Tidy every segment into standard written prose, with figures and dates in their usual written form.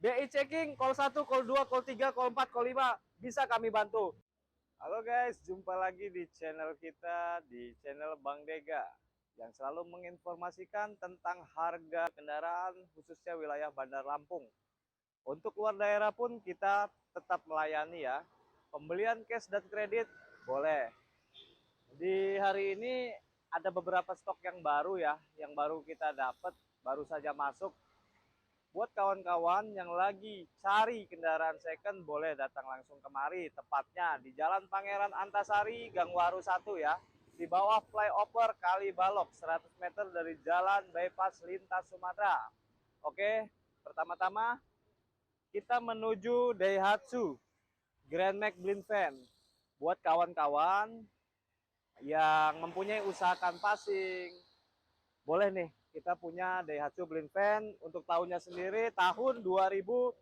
BI checking, call 1, call 2, call 3, call 4, call 5, bisa kami bantu. Halo guys, jumpa lagi di channel kita, di channel Bang Dega, yang selalu menginformasikan tentang harga kendaraan, khususnya wilayah Bandar Lampung. Untuk luar daerah pun kita tetap melayani ya. Pembelian cash dan kredit boleh. Di hari ini ada beberapa stok yang baru ya, yang baru kita dapat, baru saja masuk. Buat kawan-kawan yang lagi cari kendaraan second, boleh datang langsung kemari, tepatnya di Jalan Pangeran Antasari, Gang Waru 1 ya, di bawah flyover Kali Balok, 100 meter dari Jalan Bypass Lintas Sumatera. Oke, pertama-tama kita menuju Daihatsu Grand Max Blind Van. Buat kawan-kawan yang mempunyai usaha passing, boleh nih, kita punya Daihatsu Blind Van untuk tahunnya sendiri tahun 2016.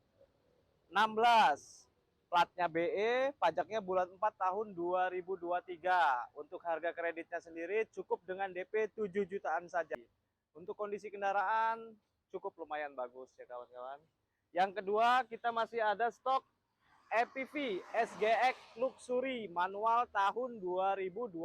Platnya BE, pajaknya bulan 4 tahun 2023. Untuk harga kreditnya sendiri cukup dengan DP 7 jutaan saja. Untuk kondisi kendaraan cukup lumayan bagus ya kawan-kawan. Yang kedua, kita masih ada stok EPV SGX Luxury manual tahun 2012.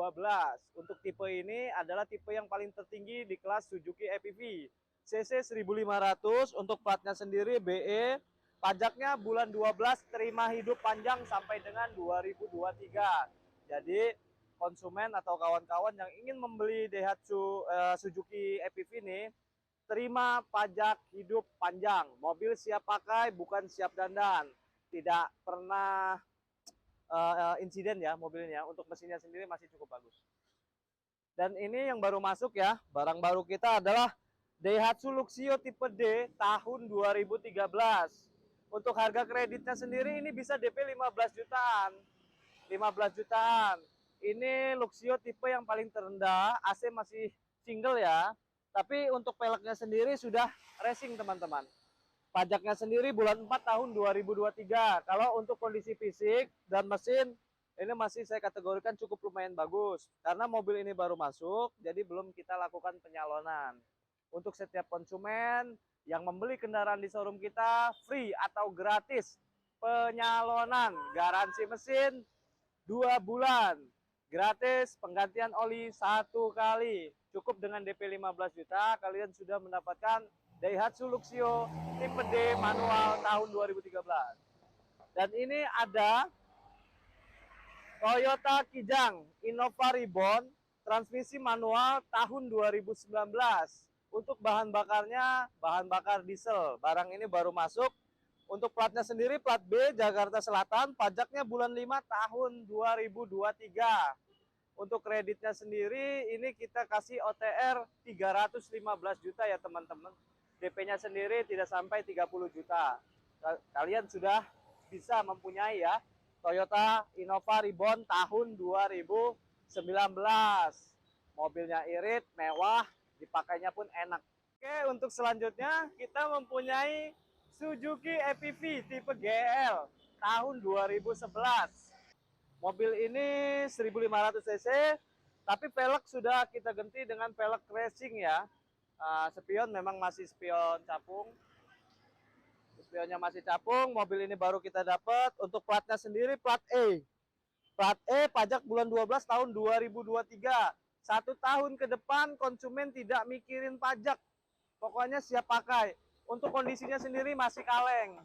Untuk tipe ini adalah tipe yang paling tertinggi di kelas Suzuki EPV. CC 1500, untuk platnya sendiri BE, pajaknya bulan 12, terima hidup panjang sampai dengan 2023. Jadi konsumen atau kawan-kawan yang ingin membeli Daihatsu Suzuki EPV ini, terima pajak hidup panjang. Mobil siap pakai, bukan siap dandan. Tidak pernah insiden ya mobilnya. Untuk mesinnya sendiri masih cukup bagus. Dan ini yang baru masuk ya, barang baru kita adalah Daihatsu Luxio tipe D tahun 2013. Untuk harga kreditnya sendiri ini bisa DP 15 jutaan. 15 jutaan. Ini Luxio tipe yang paling terendah, AC masih single ya. Tapi untuk peleknya sendiri sudah racing teman-teman. Pajaknya sendiri bulan 4 tahun 2023. Kalau untuk kondisi fisik dan mesin, ini masih saya kategorikan cukup lumayan bagus. Karena mobil ini baru masuk, jadi belum kita lakukan penyalonan. Untuk setiap konsumen yang membeli kendaraan di showroom kita, free atau gratis penyalonan. Garansi mesin 2 bulan. Gratis penggantian oli 1 kali. Cukup dengan DP 15 juta, kalian sudah mendapatkan Daihatsu Luxio tipe D manual tahun 2013. Dan ini ada Toyota Kijang Innova Reborn transmisi manual tahun 2019. Untuk bahan bakarnya bahan bakar diesel. Barang ini baru masuk. Untuk platnya sendiri plat B Jakarta Selatan, pajaknya bulan 5 tahun 2023. Untuk kreditnya sendiri ini kita kasih OTR 315 juta ya teman-teman. DP-nya sendiri tidak sampai 30 juta. Kalian sudah bisa mempunyai ya Toyota Innova Reborn tahun 2019. Mobilnya irit, mewah, dipakainya pun enak. Oke, untuk selanjutnya kita mempunyai Suzuki EPV tipe GL tahun 2011. Mobil ini 1500 cc, tapi pelek sudah kita ganti dengan pelek racing ya. Spion memang masih spion capung. Spionnya masih capung. Mobil ini baru kita dapat. Untuk platnya sendiri plat E. Plat E pajak bulan 12 tahun 2023. 1 tahun ke depan konsumen tidak mikirin pajak. Pokoknya siap pakai. Untuk kondisinya sendiri masih kaleng.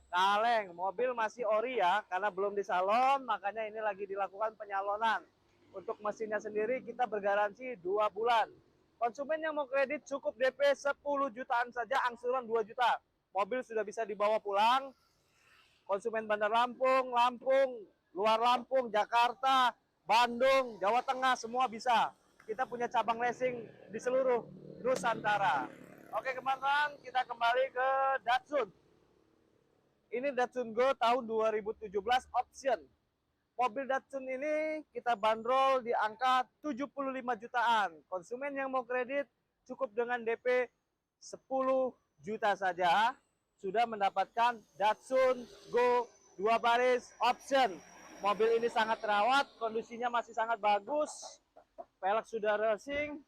Kaleng, mobil masih ori ya, karena belum disalon, makanya ini lagi dilakukan penyalonan. Untuk mesinnya sendiri kita bergaransi 2 bulan. Konsumen yang mau kredit cukup DP 10 jutaan saja, angsuran 2 juta. Mobil sudah bisa dibawa pulang. Konsumen Bandar Lampung, Lampung, luar Lampung, Jakarta, Bandung, Jawa Tengah, semua bisa. Kita punya cabang racing di seluruh Nusantara. Oke teman-teman, kita kembali ke Datsun. Ini Datsun Go tahun 2017 option. Mobil Datsun ini kita bandrol di angka 75 jutaan. Konsumen yang mau kredit cukup dengan DP 10 juta saja sudah mendapatkan Datsun Go 2 baris option. Mobil ini sangat terawat, kondisinya masih sangat bagus. Pelek sudah racing,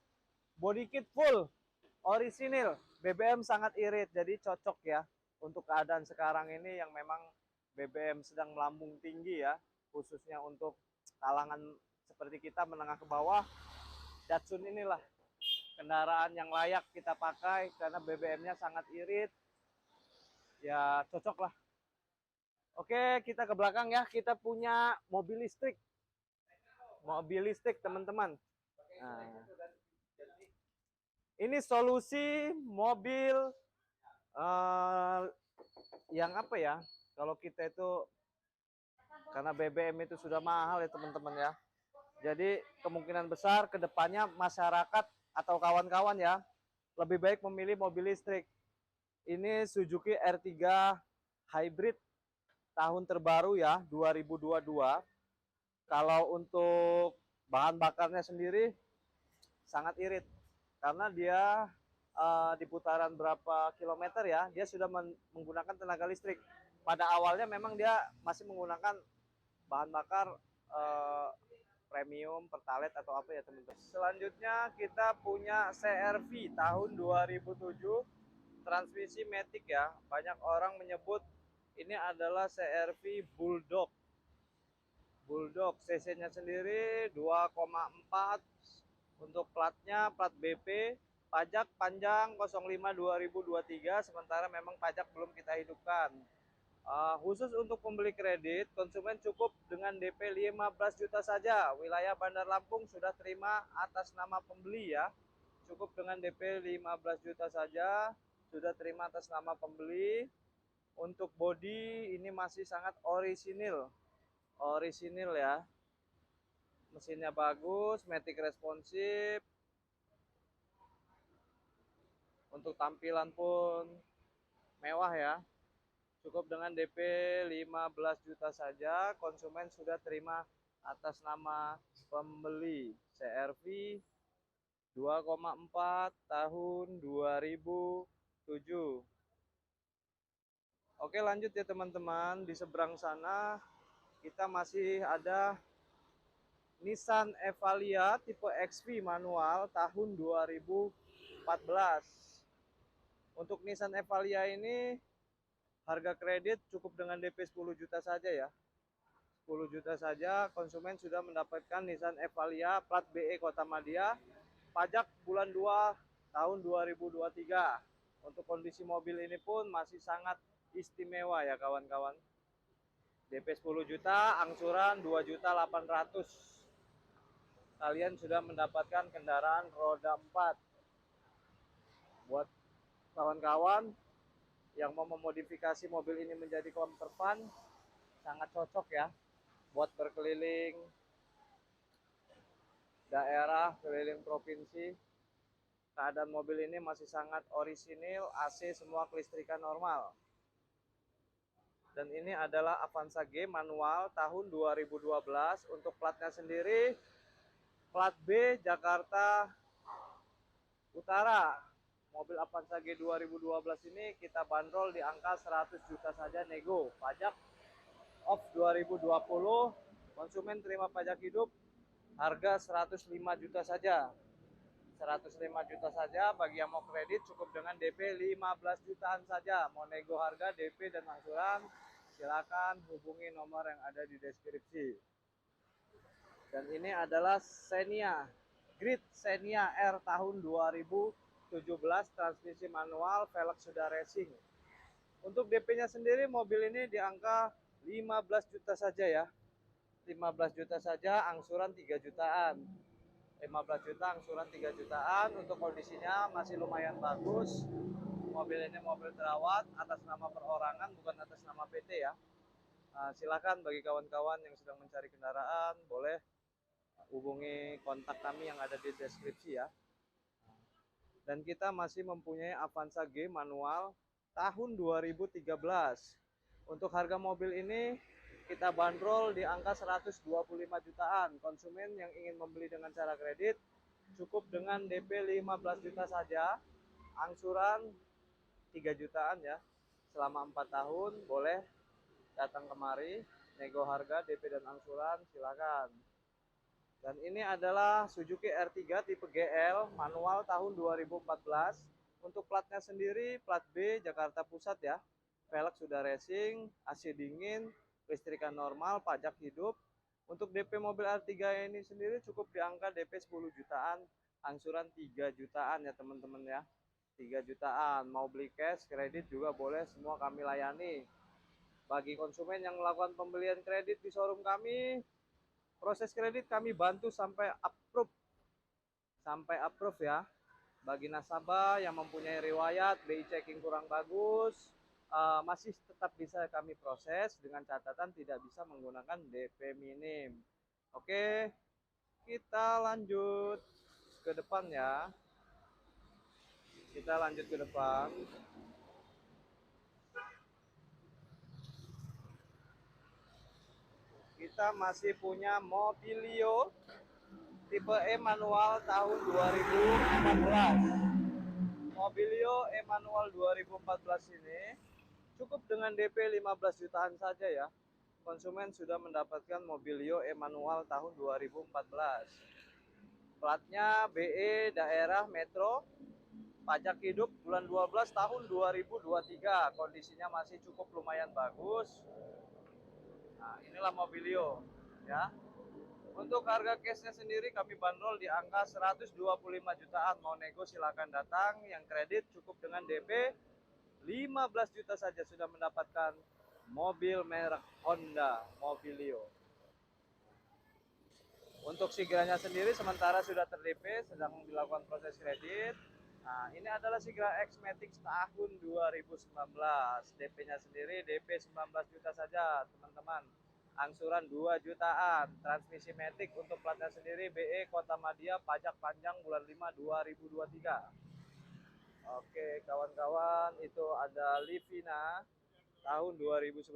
body kit full, orisinil, BBM sangat irit, jadi cocok ya untuk keadaan sekarang ini yang memang BBM sedang melambung tinggi ya, khususnya untuk kalangan seperti kita menengah ke bawah, Datsun inilah kendaraan yang layak kita pakai karena BBM-nya sangat irit, ya cocok lah. Oke, kita ke belakang ya, kita punya mobil listrik teman-teman. Nah, ini solusi mobil yang apa ya, kalau kita itu karena BBM itu sudah mahal ya teman-teman ya, jadi kemungkinan besar kedepannya masyarakat atau kawan-kawan ya lebih baik memilih mobil listrik. Ini Suzuki R3 Hybrid tahun terbaru ya, 2022. Kalau untuk bahan bakarnya sendiri sangat irit karena dia di putaran berapa kilometer ya, dia sudah menggunakan tenaga listrik. Pada awalnya memang dia masih menggunakan bahan bakar premium, pertalite atau apa ya teman-teman. Selanjutnya kita punya CR-V tahun 2007, transmisi matic ya. Banyak orang menyebut ini adalah CR-V Bulldog. CC-nya sendiri 2,4, untuk platnya plat BP, pajak panjang 05 2023, sementara memang pajak belum kita hidupkan. Khusus untuk pembeli kredit, konsumen cukup dengan DP 15 juta saja. Wilayah Bandar Lampung sudah terima atas nama pembeli ya. Cukup dengan DP 15 juta saja, sudah terima atas nama pembeli. Untuk bodi ini masih sangat orisinil ya. Mesinnya bagus, matic responsif. Untuk tampilan pun mewah ya. Cukup dengan DP 15 juta saja, konsumen sudah terima atas nama pembeli. CR-V 2,4 tahun 2007. Oke, lanjut ya teman-teman. Di seberang sana kita masih ada Nissan Evalia tipe XV manual tahun 2014. Untuk Nissan Evalia ini harga kredit cukup dengan DP 10 juta saja ya. 10 juta saja konsumen sudah mendapatkan Nissan Evalia plat BE Kota Madia, pajak bulan 2 tahun 2023. Untuk kondisi mobil ini pun masih sangat istimewa ya kawan-kawan. DP 10 juta, angsuran 2.800.000. Kalian sudah mendapatkan kendaraan roda 4. Buat kawan-kawan yang mau memodifikasi mobil ini menjadi countervan, sangat cocok ya buat berkeliling daerah, keliling provinsi. Keadaan mobil ini masih sangat orisinil, AC semua kelistrikan normal. Dan ini adalah Avanza G manual tahun 2012. Untuk platnya sendiri plat B Jakarta Utara. Mobil Avanza G 2012 ini kita bandrol di angka 100 juta saja nego. Pajak off 2020, konsumen terima pajak hidup, harga 105 juta saja. 105 juta saja, bagi yang mau kredit cukup dengan DP 15 jutaan saja. Mau nego harga, DP dan angsuran, silakan hubungi nomor yang ada di deskripsi. Dan ini adalah Xenia, Grid Xenia R tahun 2017, transmisi manual, velg sudah racing. Untuk DP-nya sendiri mobil ini di angka 15 juta saja ya. 15 juta saja, angsuran 3 jutaan. 15 juta, angsuran 3 jutaan. Untuk kondisinya masih lumayan bagus. Mobil ini mobil terawat atas nama perorangan, bukan atas nama PT ya. Silakan bagi kawan-kawan yang sedang mencari kendaraan, boleh hubungi kontak kami yang ada di deskripsi ya. Dan kita masih mempunyai Avanza G manual tahun 2013. Untuk harga mobil ini kita bandrol di angka 125 jutaan. Konsumen yang ingin membeli dengan cara kredit cukup dengan DP 15 juta saja, angsuran 3 jutaan ya. Selama 4 tahun boleh datang kemari, nego harga, DP dan angsuran, silakan. Dan ini adalah Suzuki R3 tipe GL manual tahun 2014. Untuk platnya sendiri plat B Jakarta Pusat ya. velg sudah racing, AC dingin, listrikan normal, pajak hidup. Untuk DP mobil R3 ini sendiri cukup di angka DP 10 jutaan, angsuran 3 jutaan ya teman-teman ya. 3 jutaan, mau beli cash, kredit juga boleh, semua kami layani. Bagi konsumen yang melakukan pembelian kredit di showroom kami, proses kredit kami bantu sampai approve. Sampai approve ya. Bagi nasabah yang mempunyai riwayat BI checking kurang bagus, masih tetap bisa kami proses dengan catatan tidak bisa menggunakan DP minim. Oke, kita lanjut ke depan ya. Kita lanjut ke depan. Kita masih punya Mobilio tipe E manual tahun 2014. Mobilio E manual 2014 ini cukup dengan DP 15 jutaan saja ya. Konsumen sudah mendapatkan Mobilio E manual tahun 2014. Platnya BE daerah Metro, pajak hidup bulan 12 tahun 2023. Kondisinya masih cukup lumayan bagus. Nah, inilah Mobilio ya. Untuk harga cashnya sendiri kami bandrol di angka 125 jutaan. Mau nego silakan datang. Yang kredit cukup dengan DP 15 juta saja sudah mendapatkan mobil merek Honda Mobilio. Untuk Sigranya sendiri sementara sudah ter-DP, sedang dilakukan proses kredit. Nah, ini adalah Sigra X-Matic tahun 2019. DP-nya sendiri DP 19 juta saja, teman-teman. Angsuran 2 jutaan. Transmisi Matic untuk platnya sendiri BE Kota Madia, pajak panjang bulan 5 2023. Oke, kawan-kawan, itu ada Livina tahun 2011.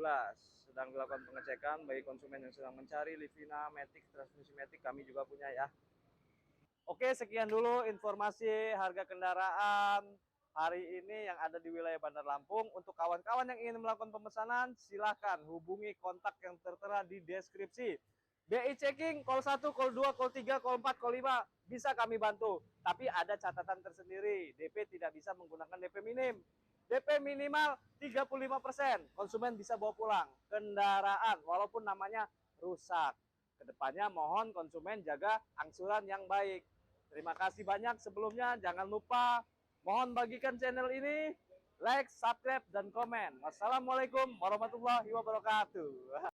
Sedang dilakukan pengecekan bagi konsumen yang sedang mencari Livina Matic, transmisi Matic, kami juga punya ya. Oke, sekian dulu informasi harga kendaraan hari ini yang ada di wilayah Bandar Lampung. Untuk kawan-kawan yang ingin melakukan pemesanan, silahkan hubungi kontak yang tertera di deskripsi. BI checking, call 1, call 2, call 3, call 4, call 5, bisa kami bantu. Tapi ada catatan tersendiri, DP tidak bisa menggunakan DP minim. DP minimal 35%, konsumen bisa bawa pulang kendaraan walaupun namanya rusak. Kedepannya mohon konsumen jaga angsuran yang baik. Terima kasih banyak sebelumnya, jangan lupa mohon bagikan channel ini, like, subscribe, dan komen. Wassalamualaikum warahmatullahi wabarakatuh.